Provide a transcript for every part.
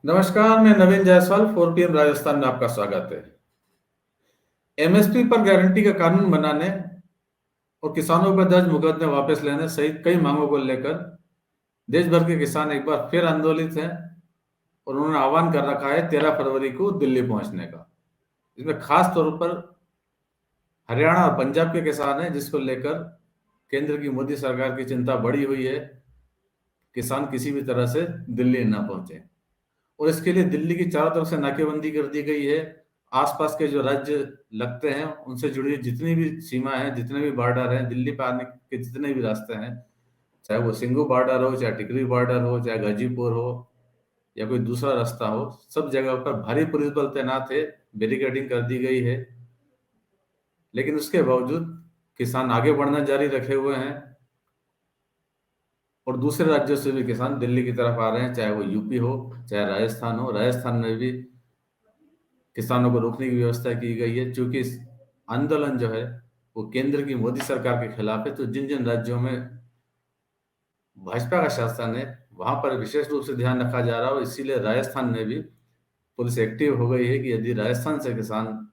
नमस्कार, मैं नवीन जायसवाल 4 PM राजस्थान में आपका स्वागत है। एमएसपी पर गारंटी का कानून बनाने और किसानों पर दर्ज मुकदमे वापस लेने सहित कई मांगों को लेकर देश भर के किसान एक बार फिर आंदोलित हैं और उन्होंने आह्वान कर रखा है 13 फरवरी को दिल्ली पहुंचने का। इसमें खास तौर पर हरियाणा और पंजाब के किसान हैं, जिसको लेकर केंद्र की मोदी सरकार की चिंता बढ़ी हुई है। किसान किसी भी तरह से दिल्ली न पहुंचे और इसके लिए दिल्ली की चारों तरफ से नाकेबंदी कर दी गई है। आसपास के जो राज्य लगते हैं उनसे जुड़ी जितनी भी सीमा है, जितने भी बॉर्डर हैं, दिल्ली पर आने के जितने भी रास्ते हैं, चाहे वो सिंघू बॉर्डर हो, चाहे टिकरी बॉर्डर हो, चाहे गाजीपुर हो या कोई दूसरा रास्ता हो, सब जगह पर भारी पुलिस बल तैनात है, बैरिकेडिंग कर दी गई है। लेकिन उसके बावजूद किसान आगे बढ़ना जारी रखे हुए हैं और दूसरे राज्यों से भी किसान दिल्ली की तरफ आ रहे हैं, चाहे वो यूपी हो, चाहे राजस्थान हो। राजस्थान में भी किसानों को रोकने की व्यवस्था की गई है, क्योंकि इस आंदोलन जो है वो केंद्र की मोदी सरकार के खिलाफ है। तो जिन जिन राज्यों में भाजपा का शासन है वहां पर विशेष रूप से ध्यान रखा जा रहा है और इसीलिए राजस्थान में भी पुलिस एक्टिव हो गई है कि यदि राजस्थान से किसान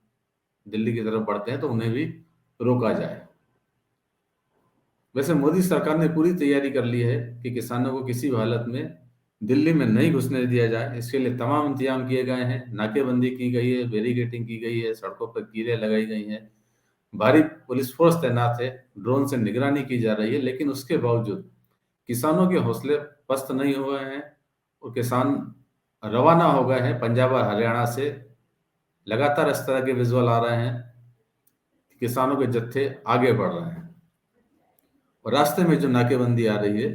दिल्ली की तरफ बढ़ते हैं तो उन्हें भी रोका जाए। वैसे मोदी सरकार ने पूरी तैयारी कर ली है कि किसानों को किसी भी हालत में दिल्ली में नहीं घुसने दिया जाए। इसके लिए तमाम इंतजाम किए गए हैं, नाकेबंदी की गई है, बैरिकेडिंग की गई है, सड़कों पर कीलें लगाई गई हैं, भारी पुलिस फोर्स तैनात है, ड्रोन से निगरानी की जा रही है। लेकिन उसके बावजूद किसानों के हौसले पस्त नहीं हुए हैं और किसान रवाना हो गए हैं पंजाब और हरियाणा से। लगातार इस तरह के विजुअल आ रहे हैं कि किसानों के जत्थे आगे बढ़ रहे हैं और रास्ते में जो नाकेबंदी आ रही है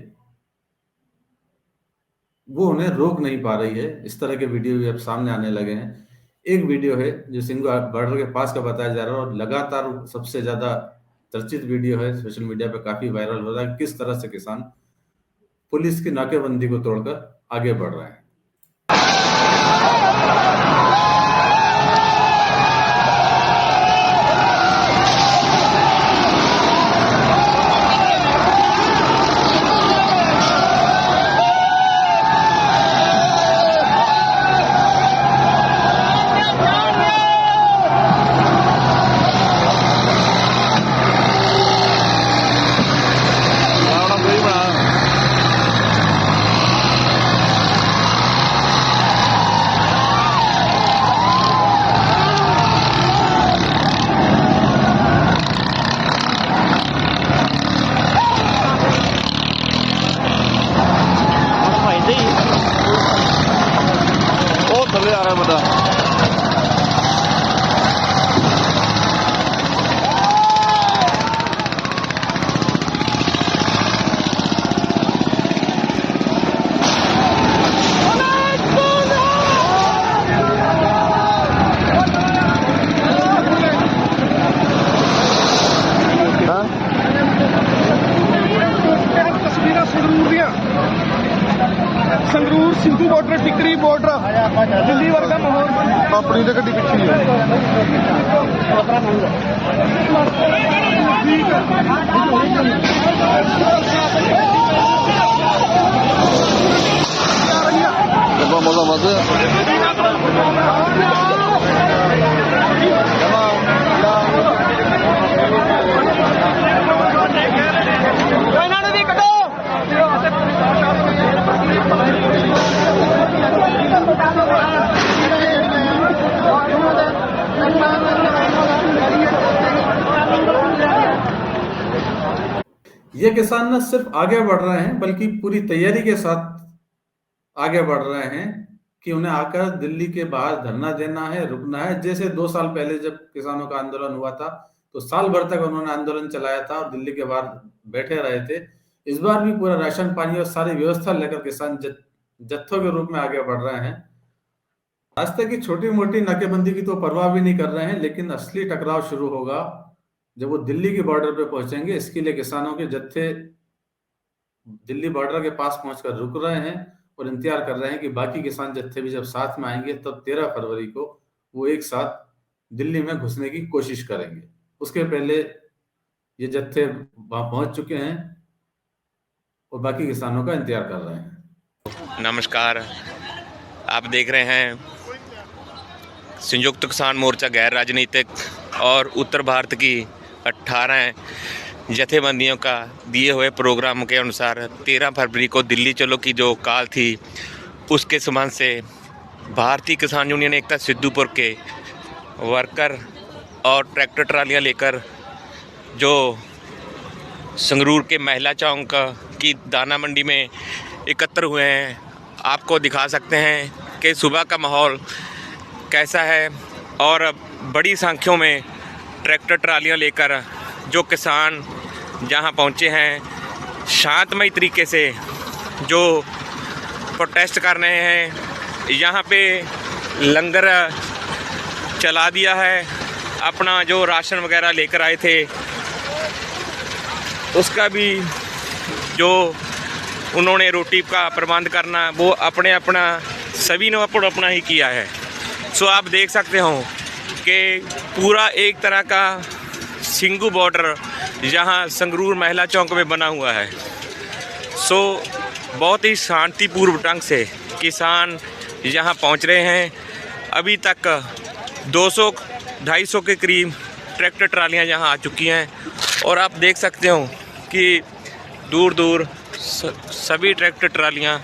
वो उन्हें रोक नहीं पा रही है। इस तरह के वीडियो भी अब सामने आने लगे हैं। एक वीडियो है जो सिंघू बॉर्डर के पास का बताया जा रहा है और लगातार सबसे ज्यादा चर्चित वीडियो है, सोशल मीडिया पे काफी वायरल हो रहा है, किस तरह से किसान पुलिस की नाकेबंदी को तोड़कर आगे बढ़ रहे हैं। थल्ले आ रहा है बता। संगरूर सिंधु बॉर्डर टिकरी बॉर्डर दिल्ली वर्गा माहौल अपनी तो गड्डी पिछली है मजा मजा ये किसान न सिर्फ आगे बढ़ रहे हैं बल्कि पूरी तैयारी के साथ आगे बढ़ रहे हैं कि उन्हें आकर दिल्ली के बाहर धरना देना है, रुकना है। जैसे 2 साल पहले जब किसानों का आंदोलन हुआ था तो साल भर तक उन्होंने आंदोलन चलाया था और दिल्ली के बाहर बैठे रहे थे। इस बार भी पूरा राशन पानी और सारी व्यवस्था लेकर किसान जत्थों के रूप में आगे बढ़ रहे हैं। रास्ते की छोटी मोटी नाकेबंदी की तो परवाह भी नहीं कर रहे हैं, लेकिन असली टकराव शुरू होगा जब वो दिल्ली के बॉर्डर पे पहुंचेंगे। इसके लिए किसानों के जत्थे दिल्ली बॉर्डर के पास पहुंचकर रुक रहे हैं और इंतजार कर रहे हैं कि बाकी किसान जत्थे भी जब साथ में आएंगे तब 13 फरवरी को वो एक साथ दिल्ली में घुसने की कोशिश करेंगे। उसके पहले ये जत्थे वहां पहुंच चुके हैं और बाकी किसानों का इंतजार कर रहे हैं। नमस्कार, आप देख रहे हैं संयुक्त किसान मोर्चा गैर राजनीतिक और उत्तर भारत की 18 जथेबंदियों का दिए हुए प्रोग्राम के अनुसार 13 फरवरी को दिल्ली चलो की जो कॉल थी उसके संबंध से भारतीय किसान यूनियन एकता सिद्धूपुर के वर्कर और ट्रैक्टर ट्रालियां लेकर जो संगरूर के महिला चौक की दाना मंडी में एकत्र हुए हैं। आपको दिखा सकते हैं कि सुबह का माहौल कैसा है और बड़ी संख्या में ट्रैक्टर ट्रालियां लेकर जो किसान जहां पहुंचे हैं शांतमय तरीके से जो प्रोटेस्ट कर रहे हैं। यहां पे लंगर चला दिया है, अपना जो राशन वगैरह लेकर आए थे उसका भी जो उन्होंने रोटी का प्रबंध करना वो अपना सभी ने अपना ही किया है। सो आप देख सकते हो कि पूरा एक तरह का सिंगू बॉर्डर यहाँ संगरूर महिला चौक में बना हुआ है। सो बहुत ही शांतिपूर्व ढंग से किसान यहाँ पहुँच रहे हैं। अभी तक 200-250 के करीब ट्रैक्टर ट्रालियाँ यहाँ आ चुकी हैं और आप देख सकते हो कि दूर दूर सभी ट्रैक्टर ट्रालियाँ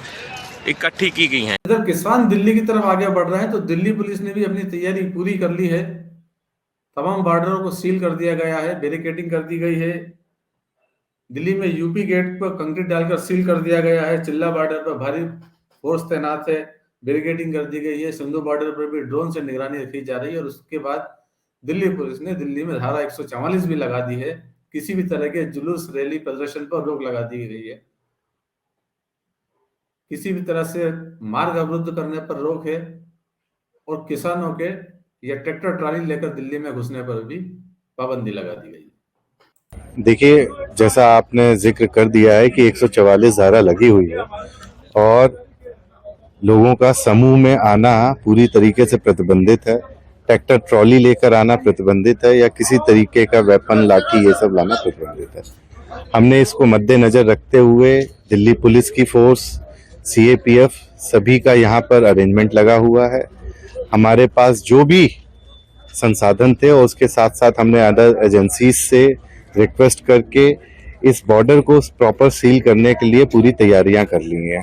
इकट्ठी की गई हैं। इधर किसान दिल्ली की तरफ आगे बढ़ रहे हैं तो दिल्ली पुलिस ने भी अपनी तैयारी पूरी कर ली है। तमाम बॉर्डरों को सील कर दिया गया है, बैरिकेडिंग कर दी गई है। दिल्ली में यूपी गेट पर कंक्रीट डालकर सील कर दिया गया है। चिल्ला बॉर्डर पर भारी फोर्स तैनात है, बैरिकेडिंग कर दी गई है। सिंधु बॉर्डर पर भी ड्रोन से निगरानी रखी जा रही है और उसके बाद दिल्ली पुलिस ने दिल्ली में धारा 144 भी लगा दी है। किसी भी तरह के जुलूस, रैली, प्रदर्शन पर रोक लगा दी गई है। किसी भी तरह से मार्ग अवरुद्ध करने पर रोक है और किसानों के या ट्रैक्टर ट्राली लेकर दिल्ली में घुसने पर भी पाबंदी लगा दी गई है। देखिए, जैसा आपने जिक्र कर दिया है कि 144 धारा लगी हुई है और लोगों का समूह में आना पूरी तरीके से प्रतिबंधित है। ट्रैक्टर ट्रॉली लेकर आना प्रतिबंधित है या किसी तरीके का वेपन, लाठी ये सब लाना प्रतिबंधित है। हमने इसको मद्देनजर रखते हुए दिल्ली पुलिस की फोर्स, सीएपीएफ सभी का यहाँ पर अरेंजमेंट लगा हुआ है। हमारे पास जो भी संसाधन थे और उसके साथ साथ हमने अदर एजेंसीज से रिक्वेस्ट करके इस बॉर्डर को प्रॉपर सील करने के लिए पूरी तैयारियां कर ली हैं।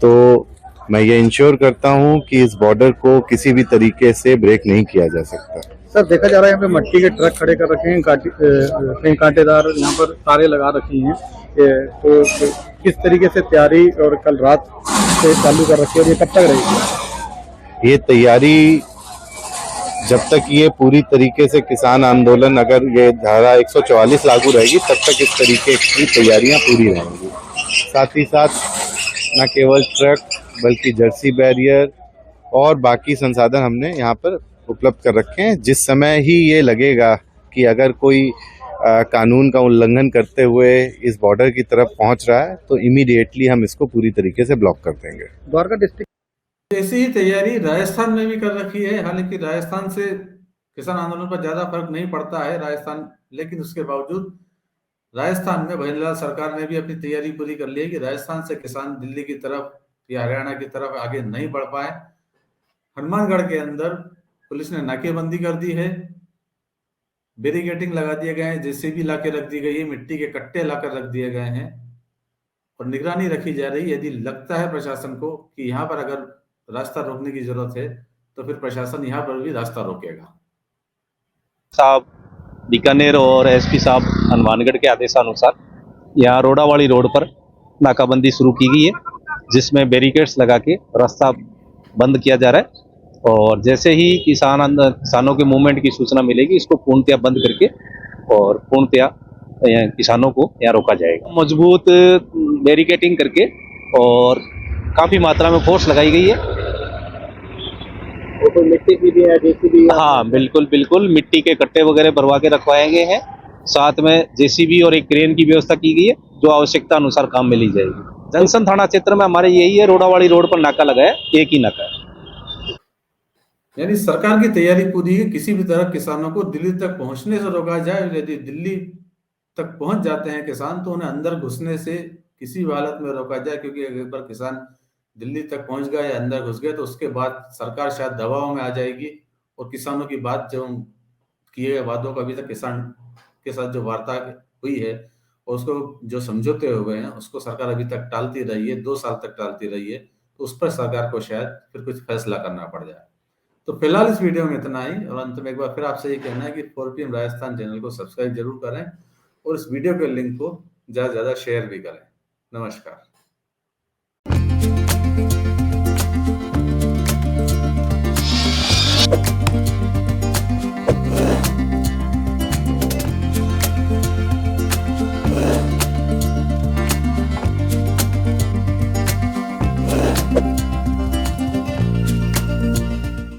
तो मैं ये इंश्योर करता हूं कि इस बॉर्डर को किसी भी तरीके से ब्रेक नहीं किया जा सकता। सर, देखा जा रहा है यहाँ पे मट्टी के ट्रक खड़े कर रखे हैं, कहीं कांटेदार यहाँ पर तारे लगा रखी हैं। तो किस तरीके से तैयारी और कल रात से चालू कर रखी है और ये कब तक रहेगी? ये तैयारी जब तक ये पूरी तरीके से किसान आंदोलन, अगर ये धारा 144 लागू रहेगी तब तक इस तरीके की तैयारियां पूरी रहेंगी। साथ ही साथ न केवल ट्रक बल्कि जर्सी बैरियर और बाकी संसाधन हमने यहाँ पर उपलब्ध कर रखे हैं। जिस समय ही ये लगेगा कि अगर कोई कानून का उल्लंघन करते हुए इस बॉर्डर की तरफ पहुंच रहा है तो इमीडिएटली हम इसको पूरी तरीके से ब्लॉक कर देंगे। द्वारका डिस्ट्रिक्ट ऐसी ही तैयारी राजस्थान में भी कर रखी है। हालांकि राजस्थान से किसान आंदोलन पर ज्यादा फर्क नहीं पड़ता है राजस्थान, लेकिन उसके बावजूद राजस्थान में भजनलाल सरकार ने भी अपनी तैयारी पूरी कर ली है कि राजस्थान से किसान दिल्ली की तरफ या हरियाणा की तरफ आगे नहीं बढ़ पाए। हनुमानगढ़ के अंदर पुलिस ने नाकेबंदी कर दी है, बैरिकेडिंग लगा दिए गए हैं, जेसीबी ला के रख दी गई है, मिट्टी के कट्टे लाकर रख दिए गए हैं और निगरानी रखी जा रही है। यदि लगता है प्रशासन को कि यहाँ पर अगर रास्ता रोकने की जरूरत है तो फिर प्रशासन यहाँ पर भी रास्ता रोकेगा। साहब बीकानेर और एसपी साहब हनुमानगढ़ के आदेशानुसार यहाँ रोडावाड़ी रोड पर नाकाबंदी शुरू की गई है, जिसमें बैरिकेड्स लगा के रास्ता बंद किया जा रहा है। और जैसे ही किसानों के मूवमेंट की सूचना मिलेगी, इसको पूर्णतया बंद करके और पूर्णतया किसानों को यहाँ रोका जाएगा। मजबूत बैरिकेडिंग करके और काफ़ी मात्रा में फोर्स लगाई गई है। तो मिट्टी की भी है, जेसीबी? हाँ, बिल्कुल बिल्कुल, मिट्टी के कट्टे वगैरह भरवा के रखवाए गए हैं। साथ में जेसीबी और एक क्रेन की व्यवस्था की गई है जो आवश्यकता अनुसार काम में ली जाएगी। जंक्शन थाना क्षेत्र में हमारे यही है, रोडावाड़ी रोड पर नाका लगा है, एक ही नाका है। यानी सरकार की तैयारी पूरी है, किसी भी तरह किसानों को दिल्ली तक पहुंचने से रोका जाए। यदि दिल्ली तक पहुंच जाते हैं किसान तो उन्हें अंदर घुसने से किसी भी हालत में रोका जाए, क्योंकि एक बार किसान दिल्ली तक पहुंच गए या अंदर घुस गए तो उसके बाद सरकार शायद दबाव में आ जाएगी और किसानों की बात जो किए गए वादों का अभी तक किसान के साथ जो वार्ता हुई है और उसको जो समझौते हुए हैं उसको सरकार अभी तक टालती रही है, 2 साल तक टालती रही है। तो उस पर सरकार को शायद फिर कुछ फैसला करना पड़ जाए। तो फिलहाल इस वीडियो में इतना ही, और अंत में एक बार फिर आपसे ये कहना है कि 4PM राजस्थान चैनल को सब्सक्राइब जरूर करें और इस वीडियो के लिंक को ज़्यादा से ज़्यादा शेयर भी करें। नमस्कार।